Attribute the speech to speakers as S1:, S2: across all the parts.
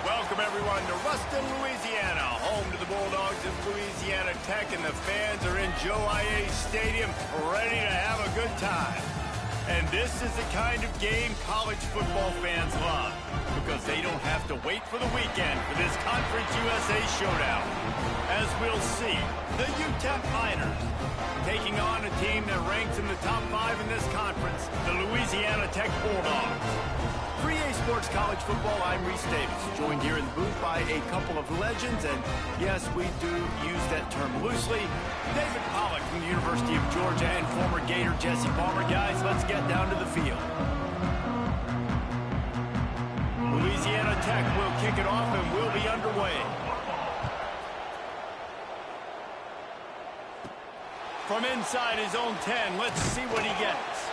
S1: Welcome, everyone, to Ruston, Louisiana, home to the Bulldogs of Louisiana Tech, and the fans are in Joe I.A. Stadium ready to have a good time. And this is the kind of game college football fans love, because they don't have to wait for the weekend for this Conference USA showdown. As we'll see, the UTEP Miners taking on a team that ranks in the top 5 in this conference, the Louisiana Tech Bulldogs. For EA Sports College Football, I'm Reese Davis, joined here in the booth by a couple of legends, and yes, we do use that term loosely. David Pollack from the University of Georgia and former Gator Jesse Palmer. Guys, let's get down to the field. Louisiana Tech will kick it off and we'll be underway. From inside his own 10, let's see what he gets.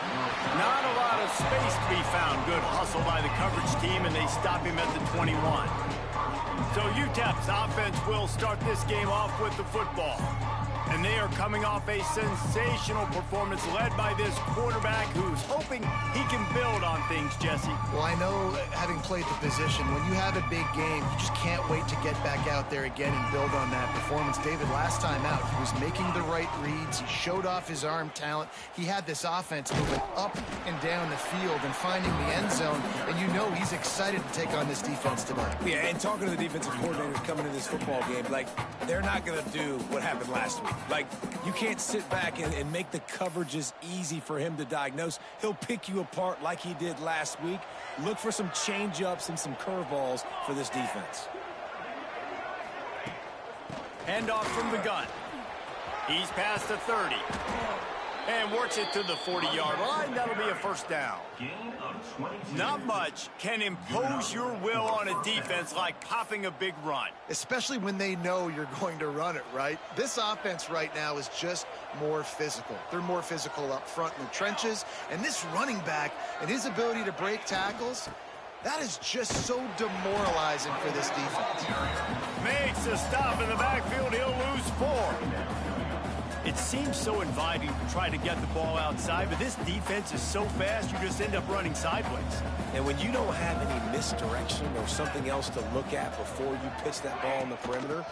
S1: Not a lot of space to be found. Good hustle by the coverage team, and they stop him at the 21. So UTEP's offense will start this game off with the football. And they are coming off a sensational performance led by this quarterback who's hoping he can build on things, Jesse.
S2: Well, I know, having played the position, when you have a big game, you just can't wait to get back out there again and build on that performance. David, last time out, he was making the right reads. He showed off his arm talent. He had this offense moving up and down the field and finding the end zone. And you know he's excited to take on this defense tonight.
S3: Yeah, and talking to the defensive coordinators coming into this football game, like, they're not going to do what happened last week. Like, you can't sit back and make the coverages easy for him to diagnose. He'll pick you apart like he did last week. Look for some change-ups and some curveballs for this defense.
S1: Handoff from the gun. He's past the 30. And works it to the 40-yard line. That'll be a first down. Not much can impose your will on a defense like popping a big run.
S2: Especially when they know you're going to run it, right? This offense right now is just more physical. They're more physical up front in the trenches. And this running back and his ability to break tackles, that is just so demoralizing for this defense.
S1: Makes a stop in the backfield. He'll lose 4. It seems so inviting to try to get the ball outside, but this defense is so fast, you just end up running sideways.
S3: And when you don't have any misdirection or something else to look at before you pitch that ball on the perimeter,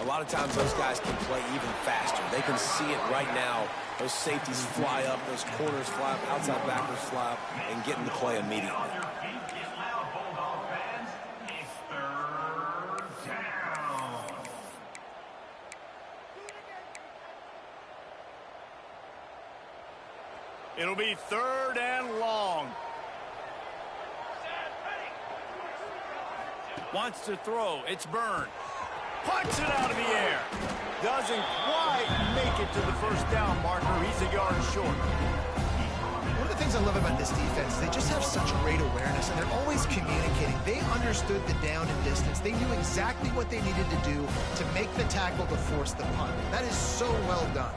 S3: a lot of times those guys can play even faster. They can see it right now. Those safeties fly up, those corners fly up, outside backers fly up, and get into play immediately.
S1: It'll be 3rd and long. Wants to throw. It's Byrne. Punts it out of the air. Doesn't quite make it to the first down marker. He's a yard short.
S2: One of the things I love about this defense, they just have such great awareness, and they're always communicating. They understood the down and distance. They knew exactly what they needed to do to make the tackle to force the punt. That is so well done.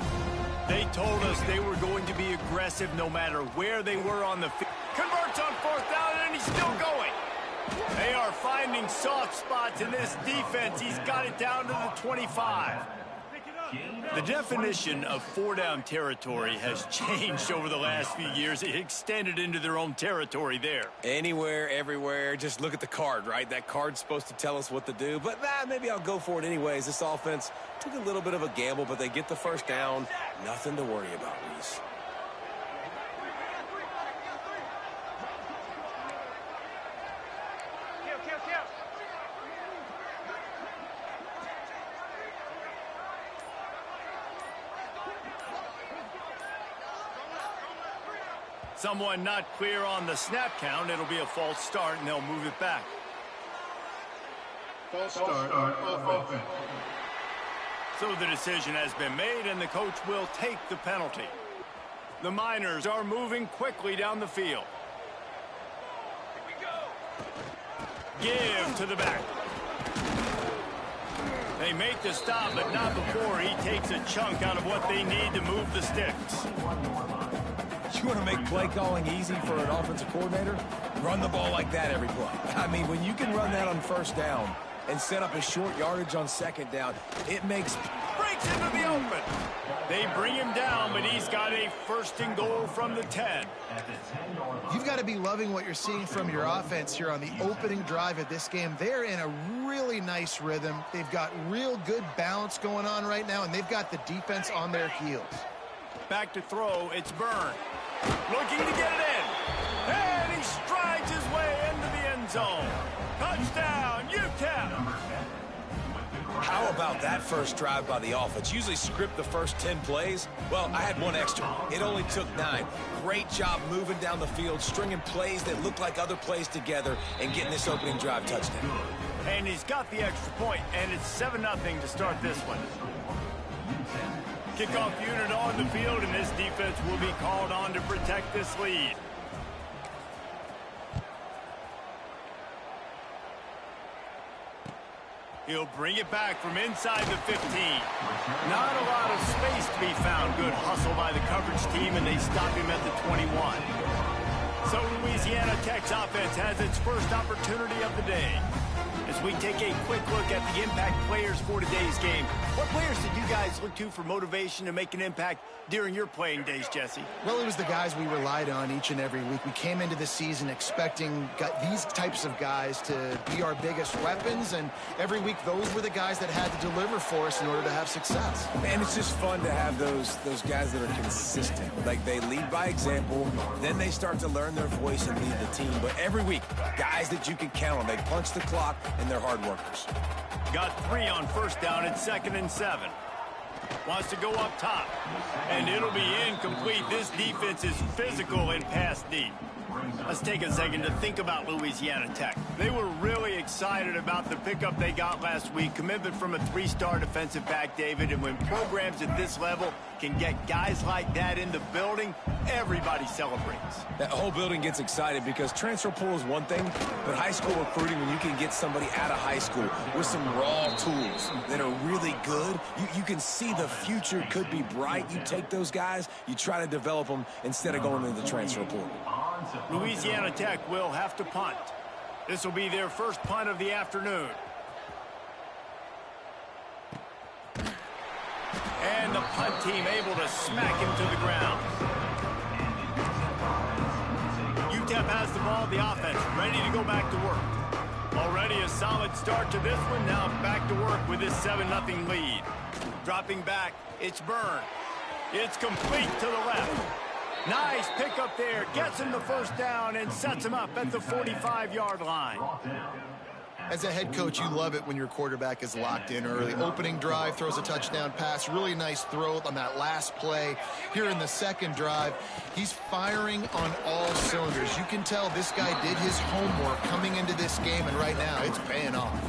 S1: They told us they were going to be aggressive no matter where they were on the field. Converts on 4th down, and he's still going. They are finding soft spots in this defense. He's got it down to the 25. The definition of 4-down territory has changed over the last few years. It extended into their own territory there.
S3: Anywhere, everywhere, just look at the card, right? That card's supposed to tell us what to do, but maybe I'll go for it anyways. This offense took a little bit of a gamble, but they get the first down. Nothing to worry about, Reese.
S1: Someone not clear on the snap count. It'll be a false start, and they'll move it back.
S4: False start, offense.
S1: So the decision has been made, and the coach will take the penalty. The Miners are moving quickly down the field. Give to the back. They make the stop, but not before he takes a chunk out of what they need to move the sticks.
S3: You want to make play calling easy for an offensive coordinator? Run the ball like that every play. I mean, when you can run that on 1st down and set up a short yardage on 2nd down, it makes...
S1: Brings breaks into the open. They bring him down, but he's got a first and goal from the 10.
S2: You've got to be loving what you're seeing from your offense here on the opening drive of this game. They're in a really nice rhythm. They've got real good balance going on right now, and they've got the defense on their heels.
S1: Back to throw, it's Byrne. Looking to get it in. And he strides his way into the end zone. Touchdown, UTEP.
S3: How about that first drive by the offense? Usually script the first 10 plays. Well, I had one extra. It only took 9. Great job moving down the field, stringing plays that look like other plays together, and getting this opening drive touchdown.
S1: And he's got the extra point, and it's 7-0 to start this one. Kickoff unit on the field, and this defense will be called on to protect this lead. He'll bring it back from inside the 15. Not a lot of space to be found. Good hustle by the coverage team, and they stop him at the 21. So Louisiana Tech's offense has its first opportunity of the day. As we take a quick look at the impact players for today's game, what players did you guys look to for motivation to make an impact during your playing days, Jesse?
S2: Well, it was the guys we relied on each and every week. We came into the season expecting these types of guys to be our biggest weapons, and every week those were the guys that had to deliver for us in order to have success.
S3: Man, it's just fun to have those guys that are consistent. Like, they lead by example, then they start to learn their voice and lead the team. But every week, guys that you can count on. They punch the clock, and they're hard workers.
S1: Got 3 on first down at 2nd and 7. Wants to go up top, and it'll be incomplete. This defense is physical and pass deep. Let's take a second to think about Louisiana Tech. They were really excited about the pickup they got last week. Commitment from a 3-star defensive back, David, and when programs at this level can get guys like that in the building, everybody celebrates.
S3: That whole building gets excited because transfer pool is one thing, but high school recruiting, when you can get somebody out of high school with some raw tools that are really good, you can see the future could be bright. You take those guys, you try to develop them instead of going into the transfer pool.
S1: Louisiana Tech will have to punt. This will be their first punt of the afternoon. And the punt team able to smack him to the ground. UTEP has the ball, the offense ready to go back to work. Already a solid start to this one. Now back to work with this 7-0 lead. Dropping back, it's Byrne. It's complete to the left. Nice pickup there. Gets him the first down and sets him up at the 45-yard line.
S2: As a head coach, you love it when your quarterback is locked in early. Opening drive, throws a touchdown pass. Really nice throw on that last play. Here in the second drive, he's firing on all cylinders. You can tell this guy did his homework coming into this game, and right now it's paying off.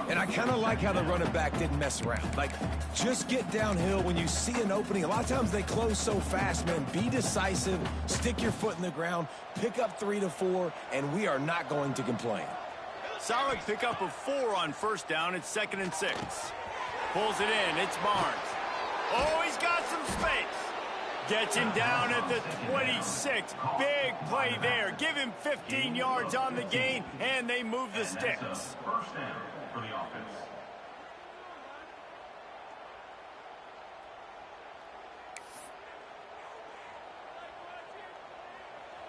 S3: And I kind of like how the running back didn't mess around. Like, just get downhill when you see an opening. A lot of times they close so fast, man. Be decisive, stick your foot in the ground, pick up 3 to 4, and we are not going to complain.
S1: Solid pickup of 4 on first down. It's 2nd and 6. Pulls it in. It's Barnes. Oh, he's got some space. Gets him down at the 26. Big play there. Give him 15 yards on the gain, and they move the sticks.
S4: First down for the offense.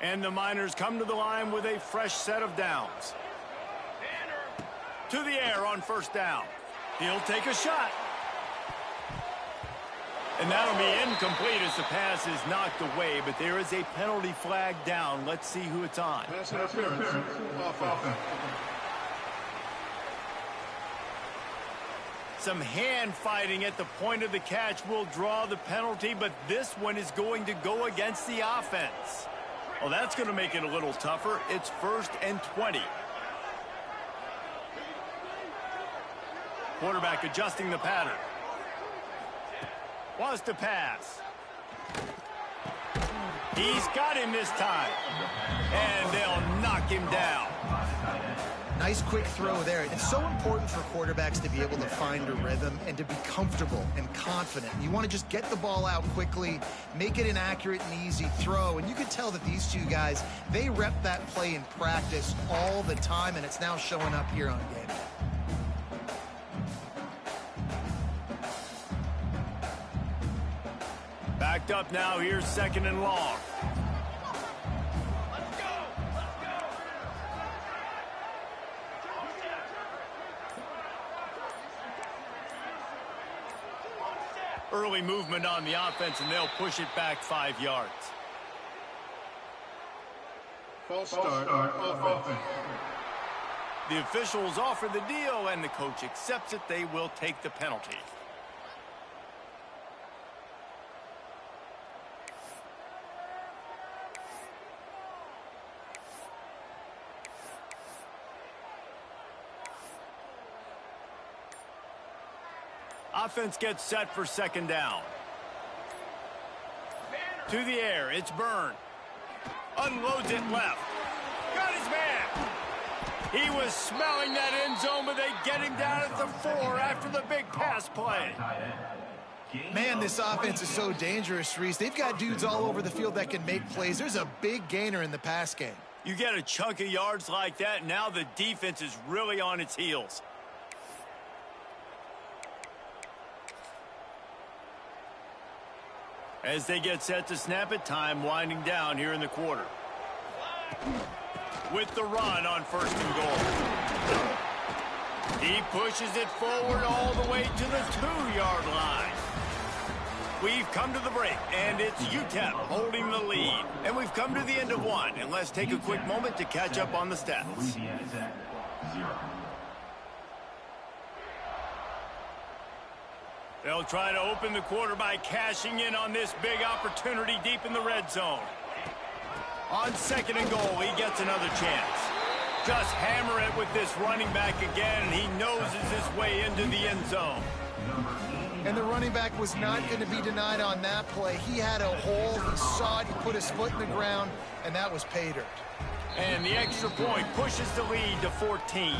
S1: And the Miners come to the line with a fresh set of downs. To the air on first down. He'll take a shot. And that'll be incomplete as the pass is knocked away, but there is a penalty flag down. Let's see who it's on.
S4: Pass interference. Offense.
S1: Some hand fighting at the point of the catch will draw the penalty, but this one is going to go against the offense. Well, that's going to make it a little tougher. It's 1st and 20. Quarterback adjusting the pattern. Wants to pass. He's got him this time. And they'll knock him down.
S2: Nice quick throw there. It's so important for quarterbacks to be able to find a rhythm and to be comfortable and confident. You want to just get the ball out quickly, make it an accurate and easy throw. And you can tell that these two guys, they rep that play in practice all the time, and it's now showing up here on game day.
S1: Backed up now. Here's 2nd and long. Early movement on the offense, and they'll push it back 5 yards.
S4: False start offense.
S1: The officials offer the deal, and the coach accepts it. They will take the penalty. Offense gets set for 2nd down. To the air, it's Byrne. Unloads it left. Got his man. He was smelling that end zone, but they get him down at the 4 after the big pass play.
S2: Man, this offense is so dangerous, Reese. They've got dudes all over the field that can make plays. There's a big gainer in the pass game.
S1: You get a chunk of yards like that, now the defense is really on its heels. As they get set to snap it, time winding down here in the quarter. With the run on 1st and goal. He pushes it forward all the way to the 2-yard line. We've come to the break, and it's UTEP holding the lead. And we've come to the end of 1, and let's take a quick moment to catch up on the stats.
S4: Louisiana Tech, 0.
S1: They'll try to open the quarter by cashing in on this big opportunity deep in the red zone. On 2nd and goal, he gets another chance. Just hammer it with this running back again, and he noses his way into the end zone.
S2: And the running back was not going to be denied on that play. He had a hole, he saw it, he put his foot in the ground, and that was pay dirt.
S1: And the extra point pushes the lead to 14.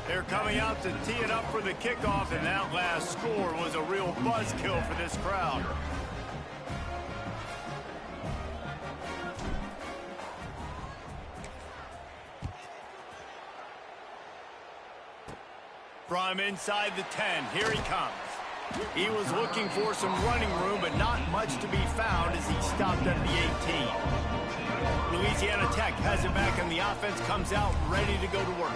S1: They're coming out to tee it up for the kickoff, and that last score was a real buzzkill for this crowd. From inside the 10, here he comes. He was looking for some running room, but not much to be found as he stopped at the 18. Louisiana Tech has it back, and the offense comes out ready to go to work.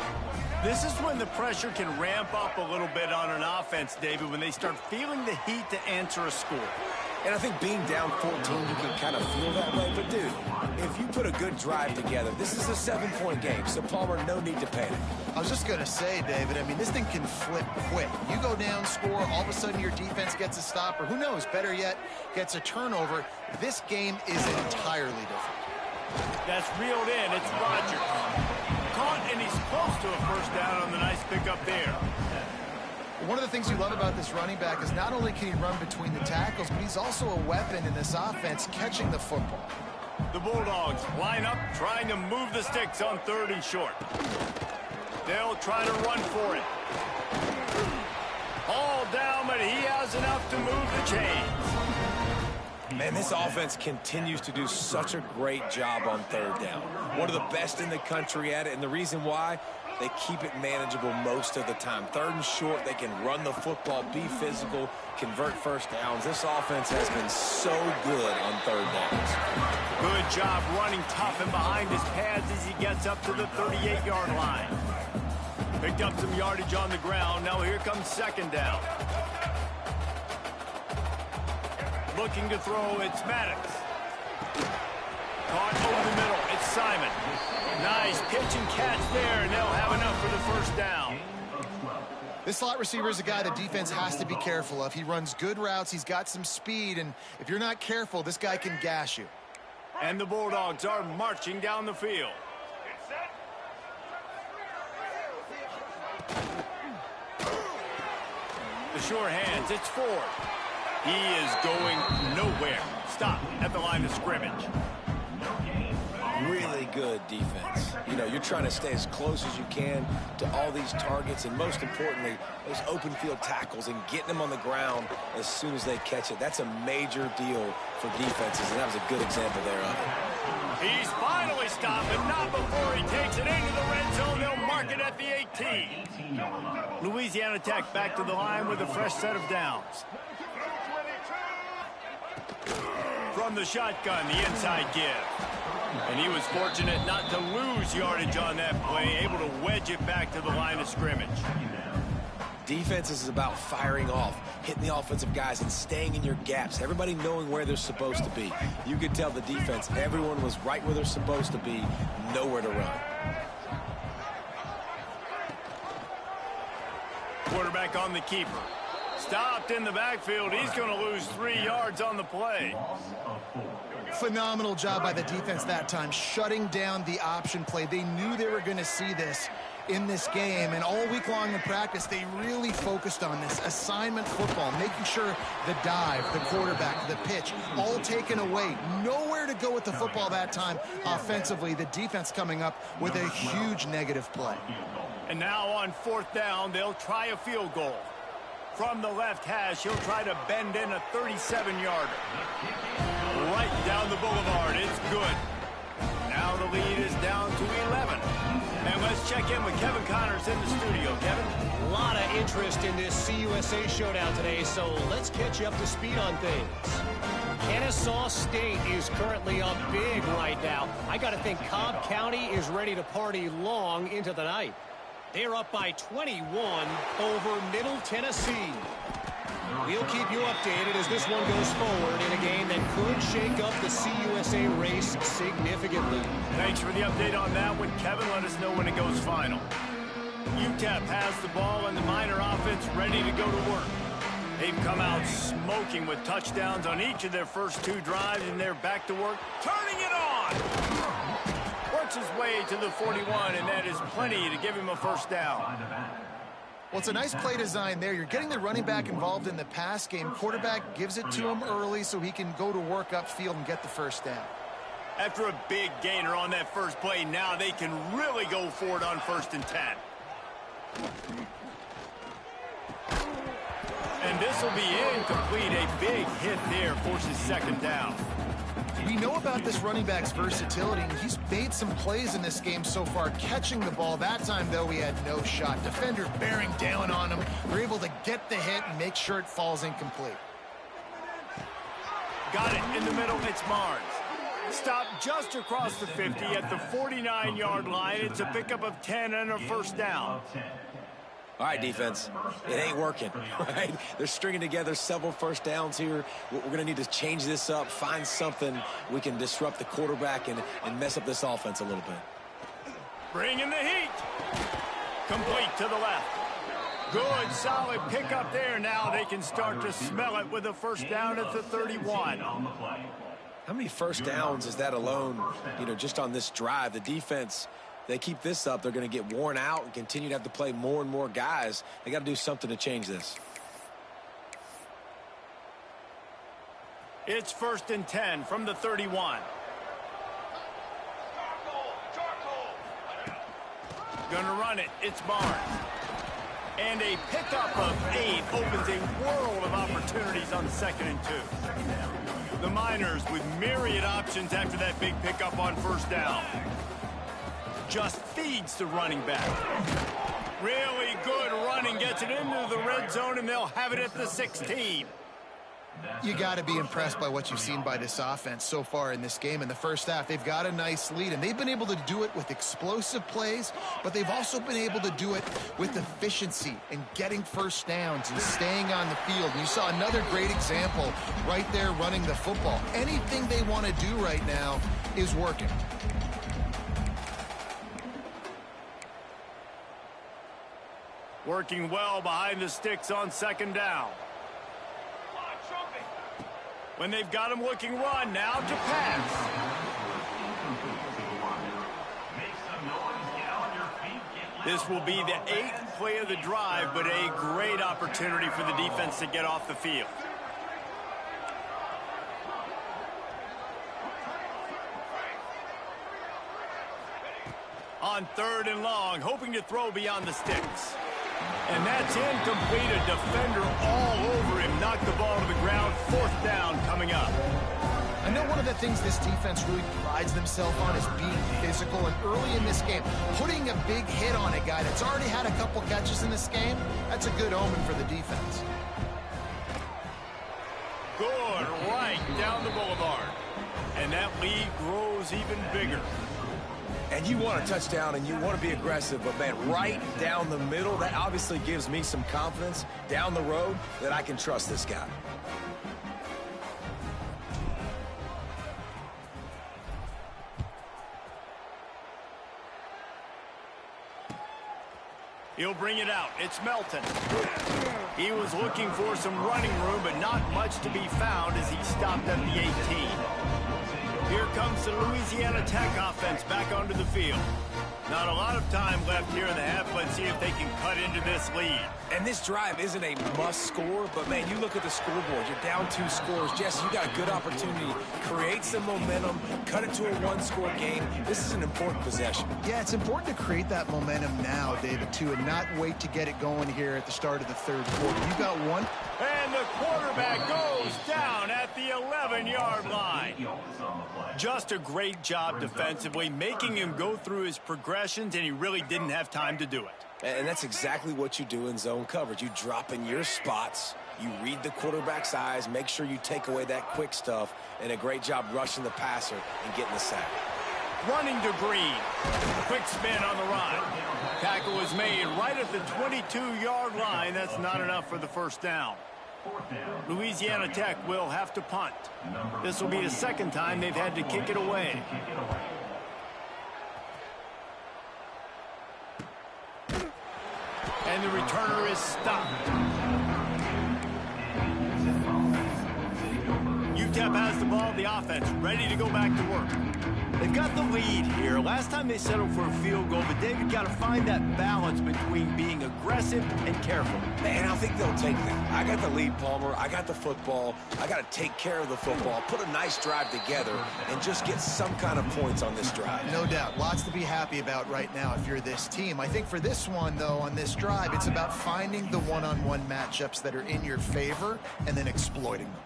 S1: This is when the pressure can ramp up a little bit on an offense, David, when they start feeling the heat to answer a score.
S3: And I think being down 14, you can kind of feel that way. But, dude, if you put a good drive together, this is a 7-point game. So, Palmer, no need to panic.
S2: I was just going to say, David, I mean, this thing can flip quick. You go down, score, all of a sudden your defense gets a stop, or who knows, better yet, gets a turnover. This game is entirely different.
S1: That's reeled in. It's Rogers. Caught, and he's close to a 1st down on the nice pickup there.
S2: One of the things you love about this running back is not only can he run between the tackles, but he's also a weapon in this offense catching the football.
S1: The Bulldogs line up, trying to move the sticks on 3rd and short. They'll try to run for it. All down, but he has enough to move the chains.
S3: Man, this offense continues to do such a great job on 3rd down. One of the best in the country at it, and the reason why, they keep it manageable most of the time. 3rd and short, they can run the football, be physical, convert 1st downs. This offense has been so good on 3rd downs.
S1: Good job running tough and behind his pads as he gets up to the 38-yard line. Picked up some yardage on the ground. Now here comes 2nd down. Looking to throw, it's Maddox. Caught over the middle, it's Simon. Nice pitch and catch there, and they'll have enough for the 1st down.
S2: This slot receiver is a guy the defense has to be careful of. He runs good routes, he's got some speed, and if you're not careful, this guy can gash you.
S1: And the Bulldogs are marching down the field. The sure hands, it's Ford. He is going nowhere. Stop at the line of scrimmage.
S3: Really good defense. You know, you're trying to stay as close as you can to all these targets, and most importantly, those open field tackles and getting them on the ground as soon as they catch it. That's a major deal for defenses, and that was a good example there of it.
S1: He's finally stopped, but not before he takes it into the red zone. They'll mark it at the 18. Louisiana Tech back to the line with a fresh set of downs. From the shotgun, the inside give. And he was fortunate not to lose yardage on that play, able to wedge it back to the line of scrimmage.
S3: Defense is about firing off, hitting the offensive guys, and staying in your gaps. Everybody knowing where they're supposed to be. You could tell the defense, everyone was right where they're supposed to be, nowhere to run.
S1: Quarterback on the keeper. Stopped in the backfield. He's going to lose 3 yards on the play.
S2: Phenomenal job by the defense that time, shutting down the option play. They knew they were going to see this in this game, and all week long in practice, they really focused on this assignment football, making sure the dive, the quarterback, the pitch, all taken away. Nowhere to go with the football that time offensively. The defense coming up with a huge negative play.
S1: And now on 4th down, they'll try a field goal. From the left hash, he'll try to bend in a 37-yarder. Right down the boulevard. It's good. Now the lead is down to 11. And let's check in with Kevin Connors in the studio. Kevin?
S5: A lot of interest in this CUSA showdown today, so let's catch you up to speed on things. Kennesaw State is currently up big right now. I got to think Cobb County is ready to party long into the night. They're up by 21 over Middle Tennessee. We'll keep you updated as this one goes forward in a game that could shake up the CUSA race significantly.
S1: Thanks for the update on that one, Kevin. Let us know when it goes final. UTEP has the ball and the Miner offense ready to go to work. They've come out smoking with touchdowns on each of their first 2 drives, and they're back to work, turning it on. Works his way to the 41, and that is plenty to give him a first down.
S2: Well, it's a nice play design there. You're getting the running back involved in the pass game. Quarterback gives it to him early so he can go to work upfield and get the first down.
S1: After a big gainer on that first play, now they can really go for it on 1st and 10. And this will be incomplete. A big hit there forces 2nd down.
S2: We know about this running back's versatility, and he's made some plays in this game so far, catching the ball. That time, though, he had no shot. Defender bearing down on him. They're able to get the hit and make sure it falls incomplete.
S1: Got it in the middle. It's Barnes. Stopped just across the 50 at the 49-yard line. It's a pickup of 10 and a first down.
S3: All right, defense, it ain't working, right? They're stringing together several first downs here. We're going to need to change this up, find something we can disrupt the quarterback and mess up this offense a little bit.
S1: Bringing the heat. Complete to the left. Good, solid pickup there. Now they can start to smell it with a first down at the 31.
S3: How many first downs is that alone, just on this drive? The defense, they keep this up, they're going to get worn out and continue to have to play more and more guys. They got to do something to change this.
S1: It's 1st and 10 from the 31. Gonna run it. It's Barnes. And a pickup of 8 opens a world of opportunities on 2nd and 2. The Miners with myriad options after that big pickup on 1st down. Just feeds the running back. Really good running, gets it into the red zone, and they'll have it at the 16.
S2: You got to be impressed by what you've seen by this offense so far in this game. In the first half, they've got a nice lead, and they've been able to do it with explosive plays, but they've also been able to do it with efficiency and getting first downs and staying on the field. And you saw another great example right there running the football. Anything they want to do right now is working.
S1: Working well behind the sticks on 2nd down. When they've got him looking run, now to pass. This will be the 8th play of the drive, but a great opportunity for the defense to get off the field. On 3rd and long, hoping to throw beyond the sticks. And that's incomplete. A defender all over him. Knocked the ball to the ground. 4th down coming up.
S2: I know one of the things this defense really prides themselves on is being physical. And early in this game, putting a big hit on a guy that's already had a couple catches in this game, that's a good omen for the defense.
S1: Good right down the boulevard. And that lead grows even bigger.
S3: And you want a touchdown and you want to be aggressive, but, man, right down the middle, that obviously gives me some confidence down the road that I can trust this guy.
S1: He'll bring it out. It's Melton. He was looking for some running room, but not much to be found as he stopped at the 18. Here comes the Louisiana Tech offense back onto the field. Not a lot of time left here in the half. Let's see if they can cut into this lead.
S3: And this drive isn't a must score, but, man, you look at the scoreboard. You're down 2 scores. Jesse, you got a good opportunity. Create some momentum. Cut it to a 1-score game. This is an important possession.
S2: Yeah, it's important to create that momentum now, David, too, and not wait to get it going here at the start of the third quarter. You got one.
S1: And the quarterback goes down at the 11-yard line. Just a great job defensively, making him go through his progressions, and he really didn't have time to do it.
S3: And that's exactly what you do in zone coverage. You drop in your spots, you read the quarterback's eyes, make sure you take away that quick stuff, and a great job rushing the passer and getting the sack.
S1: Running to Green. Quick spin on the run. Tackle is made right at the 22-yard line. That's not enough for the first down. Louisiana Tech will have to punt. This will be the second time they've had to kick it away. And the returner is stopped. UTEP has the ball, the offense ready to go back to work. They've got the lead here. Last time they settled for a field goal, but David got to find that balance between being aggressive and careful.
S3: Man, I think they'll take that. I got the lead, Palmer. I got the football. I got to take care of the football, put a nice drive together, and just get some kind of points on this drive.
S2: No doubt. Lots to be happy about right now if you're this team. I think for this one, though, on this drive, it's about finding the one-on-one matchups that are in your favor and then exploiting them.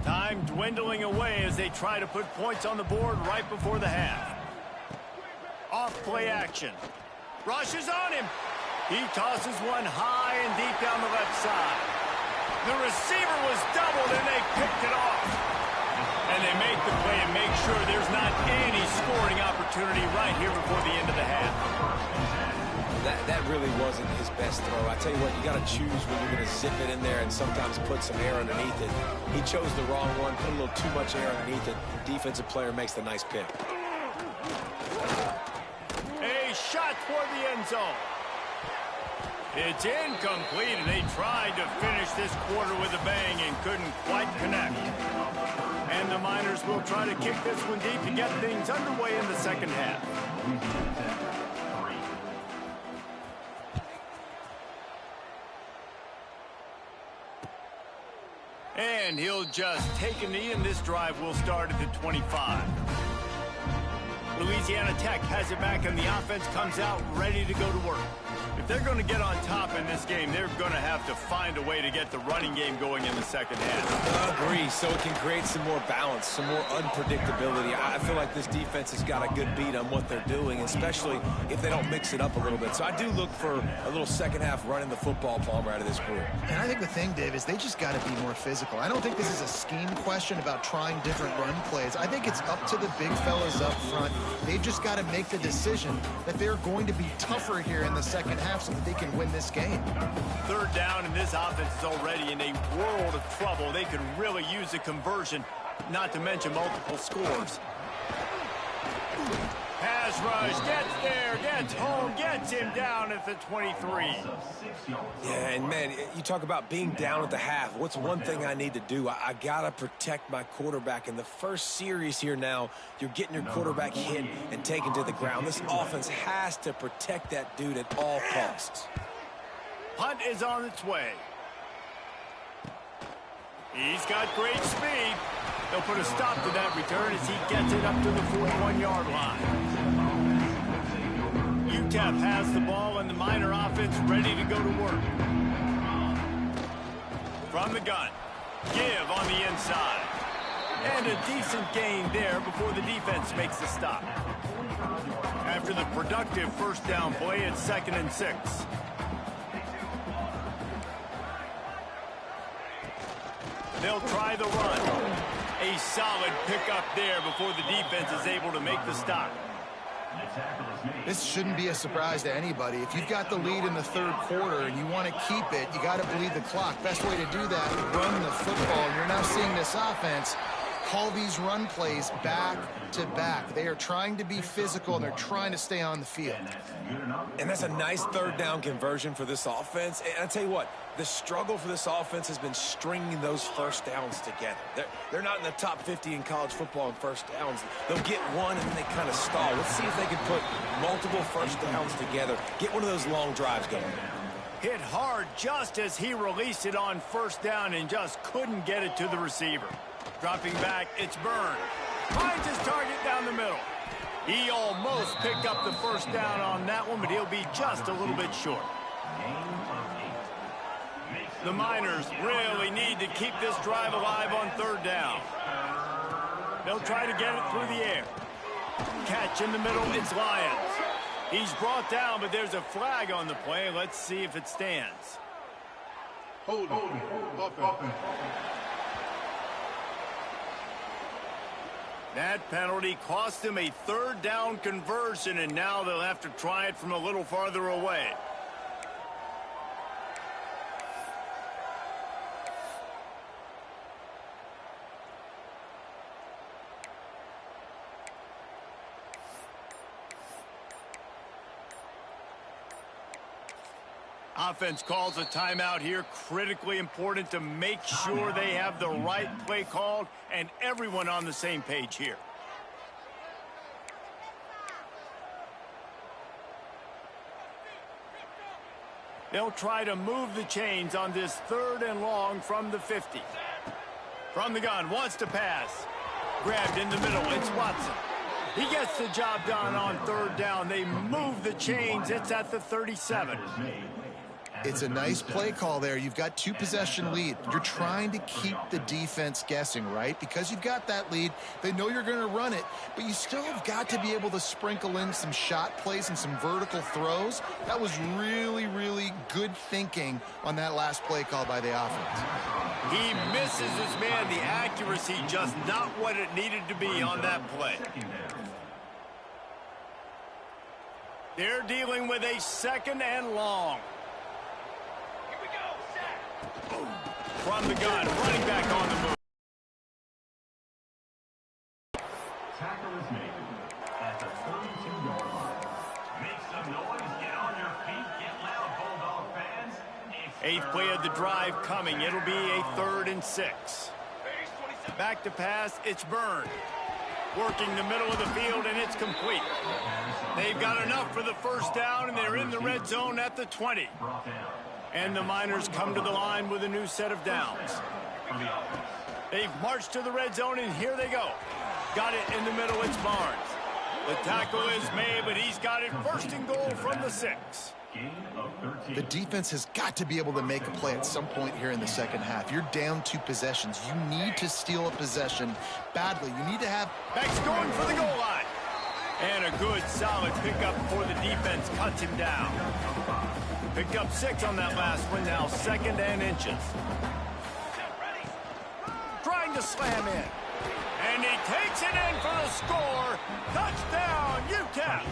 S1: Time dwindling away as they try to put points on the board right before the half. Off play action. Rushes on him. He tosses one high and deep down the left side. The receiver was doubled and they picked it off. And they make the play and make sure there's not any scoring opportunity right here before the end of the half.
S3: That really wasn't his best throw. I tell you what, you got to choose when you're going to zip it in there and sometimes put some air underneath it. He chose the wrong one, put a little too much air underneath it. Defensive player makes the nice pick.
S1: A shot toward the end zone. It's incomplete, and they tried to finish this quarter with a bang and couldn't quite connect. And the Miners will try to kick this one deep to get things underway in the second half. And he'll just take a knee, and this drive will start at the 25. Louisiana Tech has it back, and the offense comes out ready to go to work. If they're going to get on top in this game, they're going to have to find a way to get the running game going in the second half.
S3: Agree, so it can create some more balance, some more unpredictability. I feel like this defense has got a good beat on what they're doing, especially if they don't mix it up a little bit. So I do look for a little second half running the football, Palmer, out of this group.
S2: And I think the thing, Dave, is they just got to be more physical. I don't think this is a scheme question about trying different run plays. I think it's up to the big fellas up front. They've just got to make the decision that they're going to be tougher here in the second half so that they can win this game.
S1: Third down, and this offense is already in a world of trouble. They could really use a conversion, not to mention multiple scores. Pass rush, gets there, gets home, gets him down at the 23.
S3: Yeah, and man, you talk about being down at the half. What's one thing I need to do? I got to protect my quarterback. In the first series here now, you're getting your quarterback hit and taken to the ground. This offense has to protect that dude at all costs.
S1: Punt is on its way. He's got great speed. They'll put a stop to that return as he gets it up to the 41-yard line. UTEP has the ball and the Miner offense ready to go to work. From the gun. Give on the inside. And a decent gain there before the defense makes the stop. After the productive first down play, it's 2nd and 6. They'll try the run. A solid pickup there before the defense is able to make the stop.
S2: This shouldn't be a surprise to anybody. If you've got the lead in the 3rd quarter and you want to keep it, you got to bleed the clock. Best way to do that, run the football. And you're now seeing this offense call these run plays back to back. They are trying to be physical, and they're trying to stay on the field.
S3: And that's a nice 3rd down conversion for this offense. And I tell you what, the struggle for this offense has been stringing those first downs together. They're not in the top 50 in college football in first downs. They'll get one, and then they kind of stall. Let's see if they can put multiple first downs together, get one of those long drives going.
S1: Hit hard just as he released it on first down and just couldn't get it to the receiver. Dropping back, it's Byrne. Finds his target down the middle. He almost picked up the first down on that one, but he'll be just a little bit short. The Miners really need to keep this drive alive on 3rd down. They'll try to get it through the air. Catch in the middle, it's Lyons. He's brought down, but there's a flag on the play. Let's see if it stands.
S4: Hold offense.
S1: That penalty cost them a 3rd down conversion, and now they'll have to try it from a little farther away. Offense calls a timeout here. Critically important to make sure they have the right play called and everyone on the same page here. They'll try to move the chains on this 3rd and long from the 50. From the gun, wants to pass. Grabbed in the middle, it's Watson. He gets the job done on 3rd down. They move the chains. It's at the 37.
S2: It's a nice play call there. You've got 2-possession lead. You're trying to keep the defense guessing, right? Because you've got that lead, they know you're going to run it, but you still have got to be able to sprinkle in some shot plays and some vertical throws. That was really, really good thinking on that last play call by the offense.
S1: He misses his man. The accuracy just not what it needed to be on that play. They're dealing with a 2nd and long. From the gun, running back on the move.
S4: Tackle is made at the 32-yard line. Make some noise, get on your feet, get loud, Bulldog fans.
S1: 8th play of the drive coming. It'll be a 3rd and 6. Back to pass, it's Byrne. Working the middle of the field, and it's complete. They've got enough for the first down, and they're in the red zone at the 20. And the Miners come to the line with a new set of downs. They've marched to the red zone, and here they go. Got it in the middle, it's Barnes. The tackle is made, but he's got it 1st and goal from the 6.
S2: The defense has got to be able to make a play at some point here in the 2nd half. You're down 2 possessions. You need to steal a possession badly. You need to have...
S1: Beck's going for the goal line. And a good, solid pickup before the defense cuts him down. Picked up 6 on that last one, now 2nd and inches. Trying to slam in. And he takes it in for the score. Touchdown, UTEP.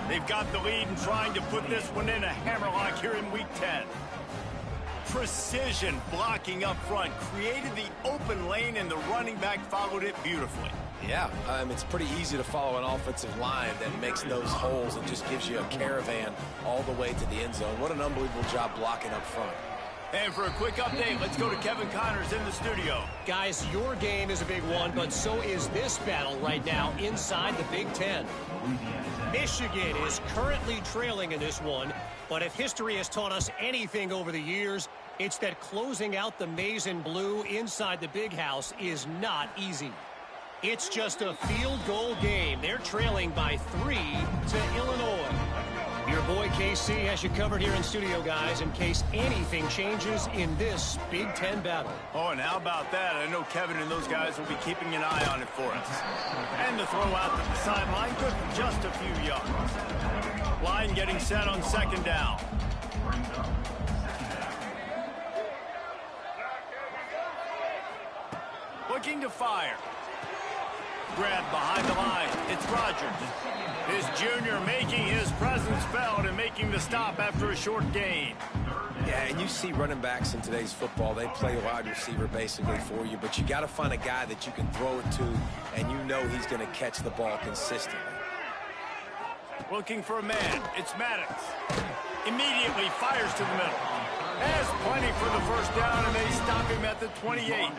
S1: They've got the lead and trying to put this one in a hammerlock here in Week 10. Precision blocking up front created the open lane, and the running back followed it beautifully.
S3: Yeah, it's pretty easy to follow an offensive line that makes those holes and just gives you a caravan all the way to the end zone. What an unbelievable job blocking up front.
S1: And for a quick update, let's go to Kevin Connors in the studio.
S5: Guys, your game is a big one, but so is this battle right now inside the Big Ten. Michigan is currently trailing in this one, but if history has taught us anything over the years, it's that closing out the maize and blue inside the Big House is not easy. It's just a field goal game. They're trailing by 3 to Illinois. Your boy KC has you covered here in studio, guys, in case anything changes in this Big Ten battle.
S1: Oh, and how about that? I know Kevin and those guys will be keeping an eye on it for us. And the throw out to the sideline, good for just a few yards. Line getting set on second down. Looking to fire. Grabbed behind the line. It's Rogers. His junior making his presence felt and making the stop after a short gain.
S3: Yeah, and you see running backs in today's football, they play a wide receiver basically for you, but you got to find a guy that you can throw it to, and you know he's going to catch the ball consistently.
S1: Looking for a man. It's Maddox. Immediately fires to the middle. Has plenty for the first down, and they stop him at the 28.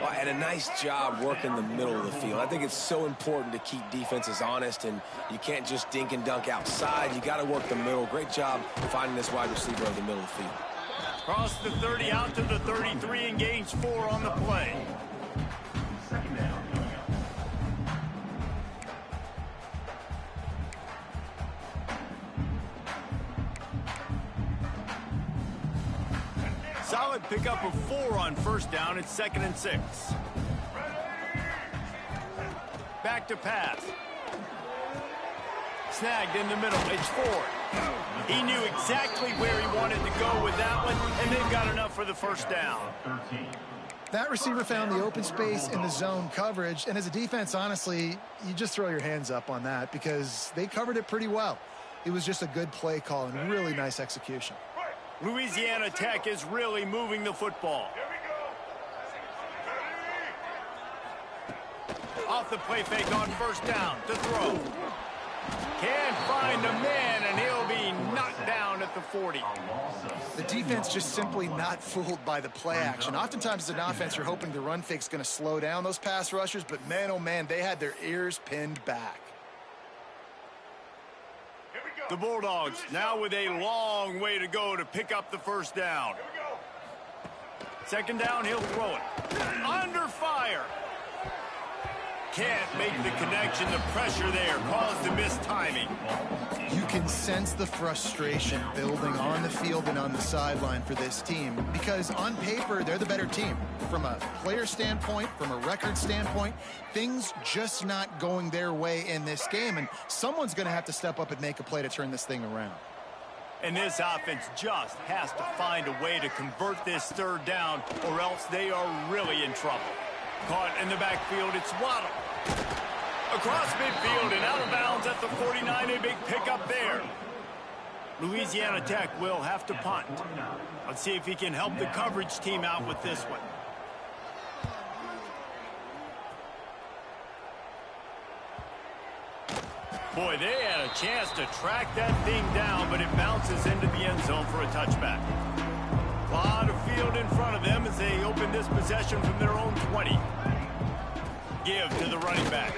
S3: Well, and a nice job working the middle of the field. I think it's so important to keep defenses honest, and you can't just dink and dunk outside. You got to work the middle. Great job finding this wide receiver over the middle of the field.
S1: Cross the 30 out to the 33 and gains 4 on the play. Solid pickup of 4 on first down. It's 2nd and 6. Back to pass. Snagged in the middle. It's Ford. He knew exactly where he wanted to go with that one, and they've got enough for the first down.
S2: That receiver found the open space in the zone coverage, and as a defense, honestly, you just throw your hands up on that because they covered it pretty well. It was just a good play call and really nice execution.
S1: Louisiana Tech is really moving the football. Off the play fake on first down to throw. Can't find a man, and he'll be knocked down at the 40.
S2: The defense just simply not fooled by the play action. Oftentimes as an offense, you're hoping the run fake's going to slow down those pass rushers, but man, oh man, they had their ears pinned back.
S1: The Bulldogs now with a long way to go to pick up the first down. Second down, he'll throw it. Under fire. Can't make the connection. The pressure there caused the missed timing.
S2: You can sense the frustration building on the field and on the sideline for this team because on paper, they're the better team. From a player standpoint, from a record standpoint, things just not going their way in this game, and someone's going to have to step up and make a play to turn this thing around.
S1: And this offense just has to find a way to convert this third down, or else they are really in trouble. Caught in the backfield, it's Waddle. Across midfield and out of bounds at the 49, a big pickup there. Louisiana Tech will have to punt. Let's see if he can help the coverage team out with this one. Boy, they had a chance to track that thing down, but it bounces into the end zone for a touchback. A lot of field in front of them as they open this possession from their own 20. Give to the running back.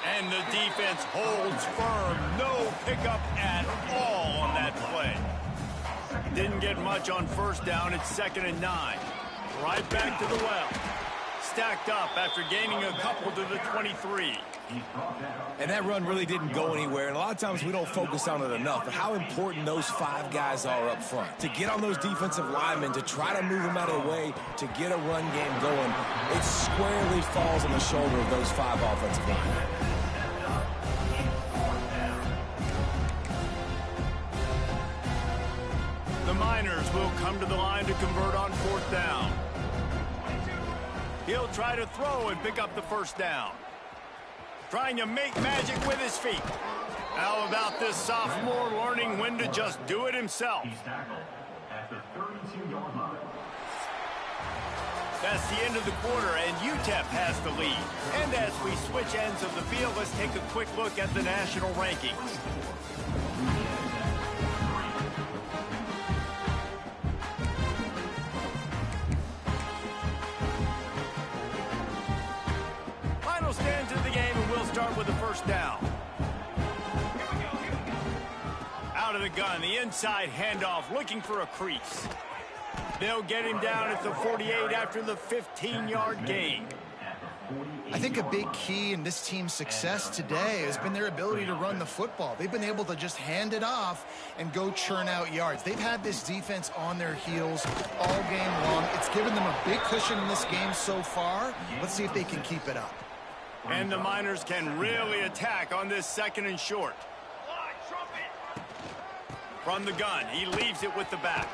S1: And the defense holds firm. No pickup at all on that play. Didn't get much on first down. It's 2nd and 9. Right back to the well. Stacked up after gaining a couple to the 23.
S3: And that run really didn't go anywhere. And a lot of times we don't focus on it enough, but how important those 5 guys are up front. To get on those defensive linemen, to try to move them out of the way, to get a run game going, it squarely falls on the shoulder of those 5 offensive linemen.
S1: The Miners will come to the line to convert on 4th down. He'll try to throw and pick up the first down. Trying to make magic with his feet. How about this sophomore learning when to just do it himself?
S4: He's tackled at the 32-yard line.
S1: That's the end of the quarter, and UTEP has the lead. And as we switch ends of the field, let's take a quick look at the national rankings. Final stands of the game, and we'll start with the first down. Out of the gun, the inside handoff, looking for a crease. They'll get him down at the 48 after the 15-yard gain.
S2: I think a big key in this team's success today has been their ability to run the football. They've been able to just hand it off and go churn out yards. They've had this defense on their heels all game long. It's given them a big cushion in this game so far. Let's see if they can keep it up.
S1: And the Miners can really attack on this 2nd and short. From the gun, he leaves it with the back.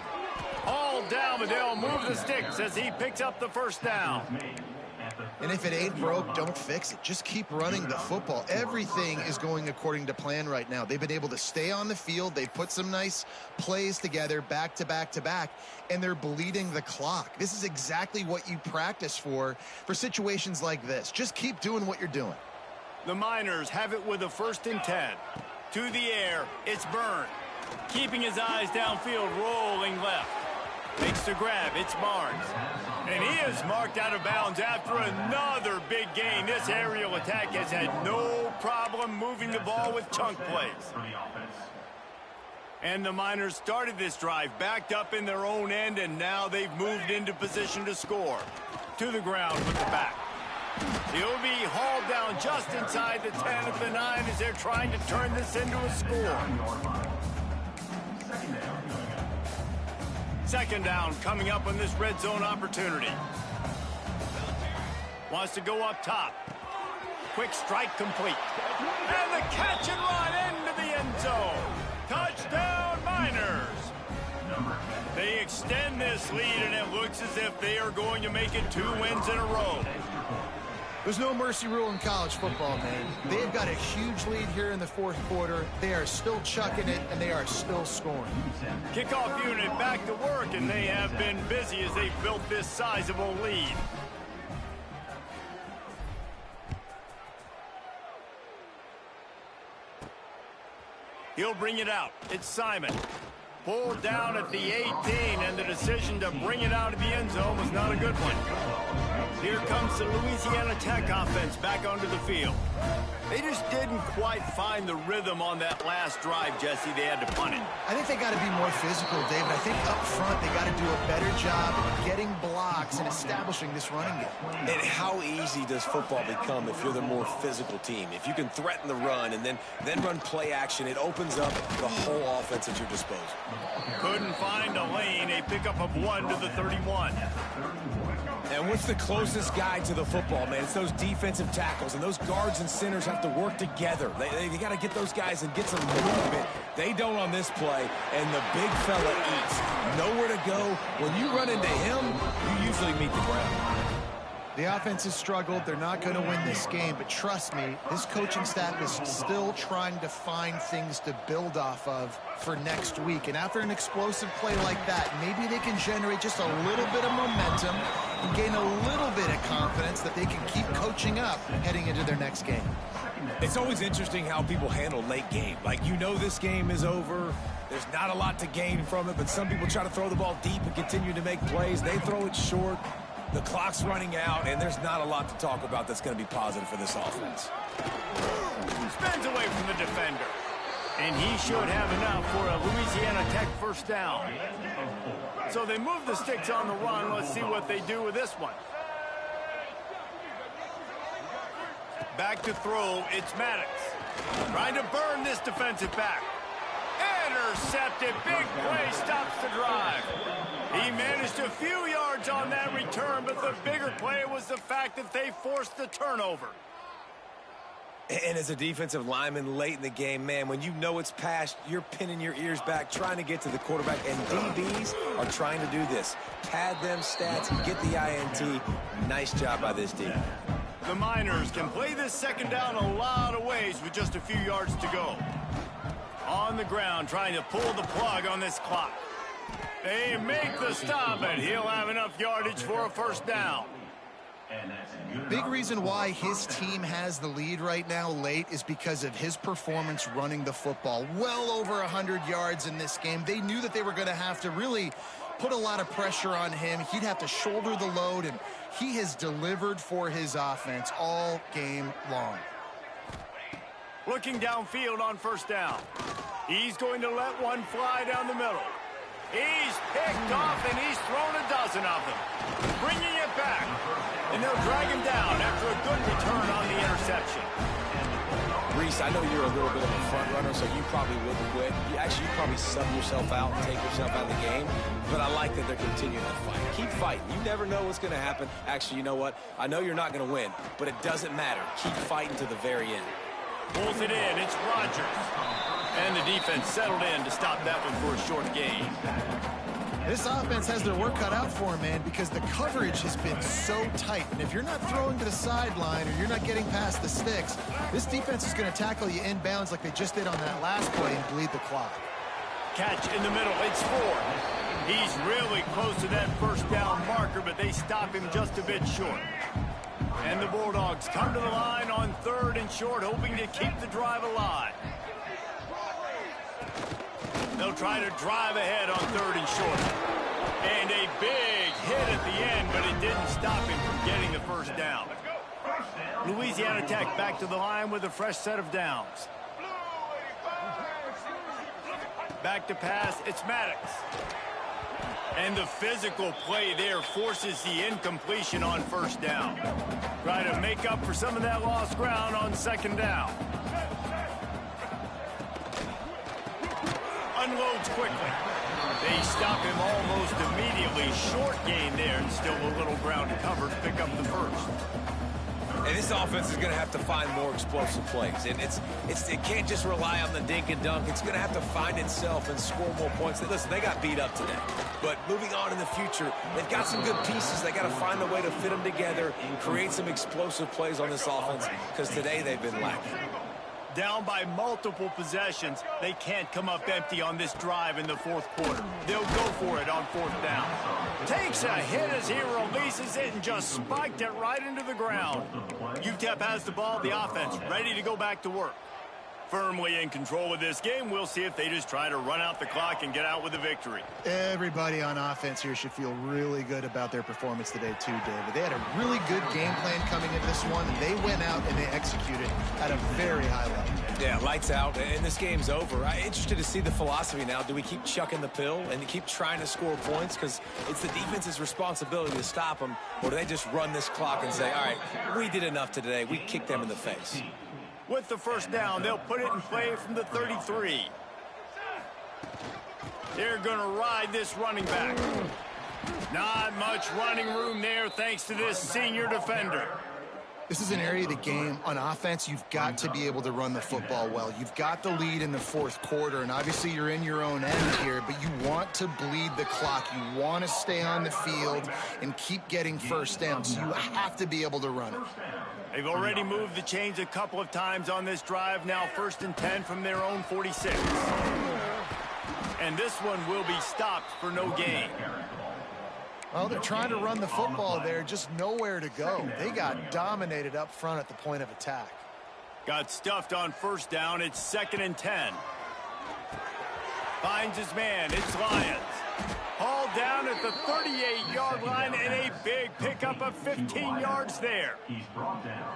S1: All down, but they'll move the sticks as he picks up the 1st down.
S2: And if it ain't broke, don't fix it. Just keep running the football. Everything is going according to plan right now. They've been able to stay on the field. They've put some nice plays together back to back to back, and they're bleeding the clock. This is exactly what you practice for situations like this. Just keep doing what you're doing.
S1: The Miners have it with a 1st and 10. To the air, it's Byrne. Keeping his eyes downfield, rolling left. Makes the grab, it's Barnes. And he is marked out of bounds after another big gain. This aerial attack has had no problem moving the ball with chunk plays. And the Miners started this drive backed up in their own end, and now they've moved into position to score. To the ground with the back. He'll be hauled down just inside the 10 at the 9 as they're trying to turn this into a score. 2nd down coming up on this red zone opportunity. Wants to go up top. Quick strike complete. And the catch and run into the end zone. Touchdown Miners. They extend this lead, and it looks as if they are going to make it 2 wins in a row.
S2: There's no mercy rule in college football, man. They've got a huge lead here in the 4th quarter. They are still chucking it, and they are still scoring.
S1: Kickoff unit back to work, and they have been busy as they built this sizable lead. He'll bring it out. It's Simon. Pulled down at the 18, and the decision to bring it out of the end zone was not a good one. Here comes the Louisiana Tech offense back onto the field. They just didn't quite find the rhythm on that last drive, Jesse. They had to punt it.
S2: I think they got to be more physical, David. I think up front they got to do a better job getting blocks and establishing this running game.
S3: And how easy does football become if you're the more physical team? If you can threaten the run and then run play action, it opens up the whole offense at your disposal.
S1: Couldn't find a lane. A pickup of 1 to the 31.
S3: And what's the closest guy to the football, man? It's those defensive tackles, and those guards and centers have to work together. They got to get those guys and get some movement. They don't on this play, and the big fella eats. Nowhere to go. When you run into him, you usually meet the ground.
S2: The offense has struggled. They're not going to win this game, but trust me, this coaching staff is still trying to find things to build off of for next week. And after an explosive play like that, maybe they can generate just a little bit of momentum and gain a little bit of confidence that they can keep coaching up heading into their next game.
S3: It's always interesting how people handle late game. Like, you know this game is over. There's not a lot to gain from it, but some people try to throw the ball deep and continue to make plays. They throw it short. The clock's running out, and there's not a lot to talk about that's going to be positive for this offense.
S1: Spins away from the defender. And he should have enough for a Louisiana Tech 1st down. So they move the sticks on the run. Let's see what they do with this one. Back to throw, it's Maddox. Trying to burn this defensive back. Intercepted, big play, stops the drive. He managed a few yards on that return, but the bigger play was the fact that they forced the turnover.
S3: And as a defensive lineman late in the game, man, when you know it's past, you're pinning your ears back, trying to get to the quarterback, and DBs are trying to do this. Pad them stats, get the INT. Nice job by this D.
S1: The Miners can play this 2nd down a lot of ways with just a few yards to go. On the ground, trying to pull the plug on this clock. They make the stop, and he'll have enough yardage for a 1st down.
S2: Big reason why his team has the lead right now late is because of his performance running the football. Well over 100 yards in this game. They knew that they were going to have to really put a lot of pressure on him. He'd have to shoulder the load, and he has delivered for his offense all game long.
S1: Looking downfield on 1st down. He's going to let one fly down the middle. He's picked off, and he's thrown a dozen of them. Bringing it back. And they'll drag him down after a good return on the interception.
S3: Reese, I know you're a little bit of a front runner, so you probably wouldn't quit. You'd probably sub yourself out and take yourself out of the game. But I like that they're continuing to fight. Keep fighting. You never know what's going to happen. Actually, you know what? I know you're not going to win, but it doesn't matter. Keep fighting to the very end.
S1: Pulls it in. It's Rodgers. And the defense settled in to stop that one for a short gain.
S2: This offense has their work cut out for them, man, because the coverage has been so tight. And if you're not throwing to the sideline or you're not getting past the sticks, this defense is going to tackle you inbounds like they just did on that last play and bleed the clock.
S1: Catch in the middle. It's Ford. He's really close to that first down marker, but they stop him just a bit short. And the Bulldogs come to the line on 3rd and short, hoping to keep the drive alive. They'll try to drive ahead on 3rd and short. And a big hit at the end, but it didn't stop him from getting the first down. Louisiana Tech back to the line with a fresh set of downs. Back to pass, it's Maddox. And the physical play there forces the incompletion on first down. Try to make up for some of that lost ground on 2nd down. Unloads quickly. They stop him almost immediately. Short gain there, and still a little ground to cover to pick up the first.
S3: And this offense is going to have to find more explosive plays. And it can't just rely on the dink and dunk. It's going to have to find itself and score more points. Listen, they got beat up today. But moving on in the future, they've got some good pieces. They got to find a way to fit them together and create some explosive plays on this offense, because today they've been lacking.
S1: Down by multiple possessions, they can't come up empty on this drive in the 4th quarter. They'll go for it on 4th down. Takes a hit as he releases it and just spiked it right into the ground. UTEP has the ball, the offense ready to go back to work. Firmly in control of this game. We'll see if they just try to run out the clock and get out with a victory.
S2: Everybody on offense here should feel really good about their performance today too, David. They had a really good game plan coming into this one, and they went out and they executed at a very high level.
S3: Yeah, lights out, and this game's over. I'm interested to see the philosophy now. Do we keep chucking the pill and keep trying to score points? Because it's the defense's responsibility to stop them, or do they just run this clock and say, all right, we did enough today. We kicked them in the face.
S1: With the first down, they'll put it in play from the 33. They're going to ride this running back. Not much running room there thanks to this senior defender.
S2: This is an area of the game on offense you've got to be able to run the football well. You've got the lead in the 4th quarter, and obviously you're in your own end here, but you want to bleed the clock. You want to stay on the field and keep getting first down, so you have to be able to run it.
S1: They've already moved the chains a couple of times on this drive. Now 1st and 10 from their own 46. And this one will be stopped for no gain.
S2: Well, they're trying to run the football there, just nowhere to go. They got dominated up front at the point of attack.
S1: Got stuffed on first down. It's 2nd and 10. Finds his man. It's Lyons. Hauled down at the 38-yard line, and a big pickup of 15 yards there.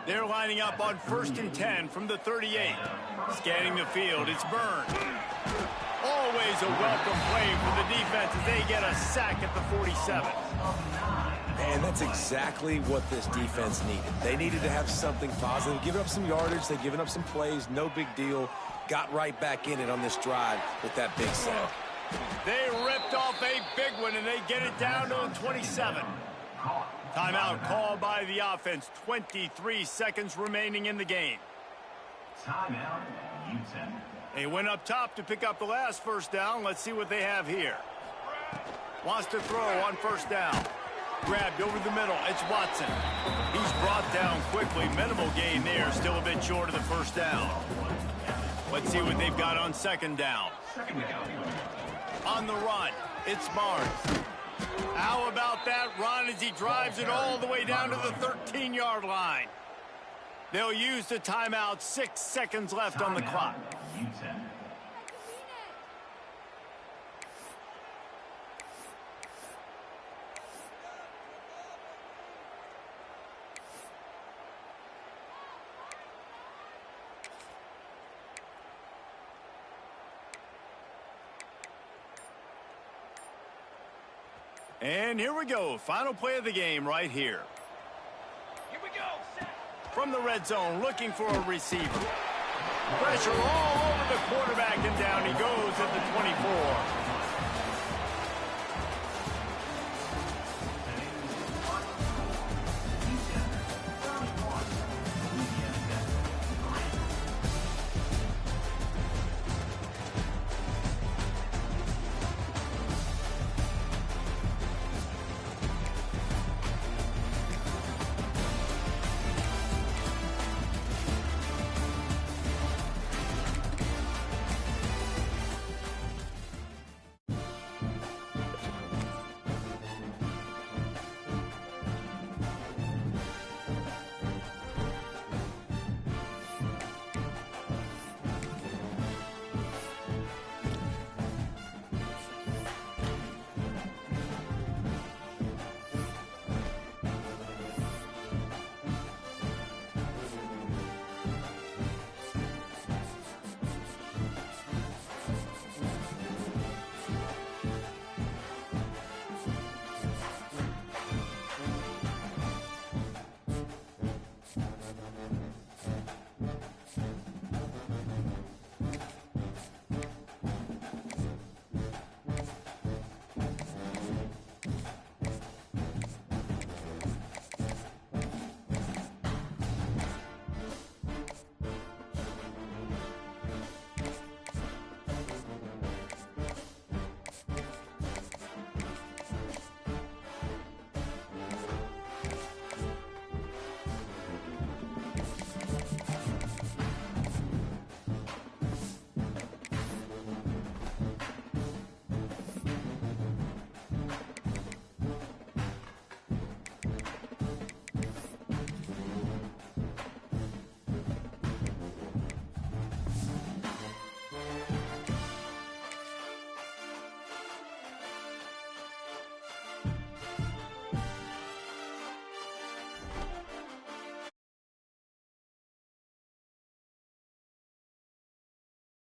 S1: They're lining up on 1st and 10 from the 38. Scanning the field, it's Byrne. Always a welcome play for the defense as they get a sack at the 47.
S3: And that's exactly what this defense needed. They needed to have something positive. Giving up some yardage, they've given up some plays, no big deal. Got right back in it on this drive with that big sack.
S1: They ripped off a big one, and they get it down to the 27. Timeout called by the offense. 23 seconds remaining in the game.
S4: Timeout, UTEP.
S1: They went up top to pick up the last first down. Let's see what they have here. Wants to throw on first down. Grabbed over the middle. It's Watson. He's brought down quickly. Minimal gain there. Still a bit short of the first down. Let's see what they've got on 2nd down. On the run, it's Barnes. How about that run as he drives it all the way down to the 13-yard line? They'll use the timeout. 6 seconds left on the clock. And here we go. Final play of the game right here. From the red zone, looking for a receiver. Pressure all over the quarterback, and down he goes at the 24.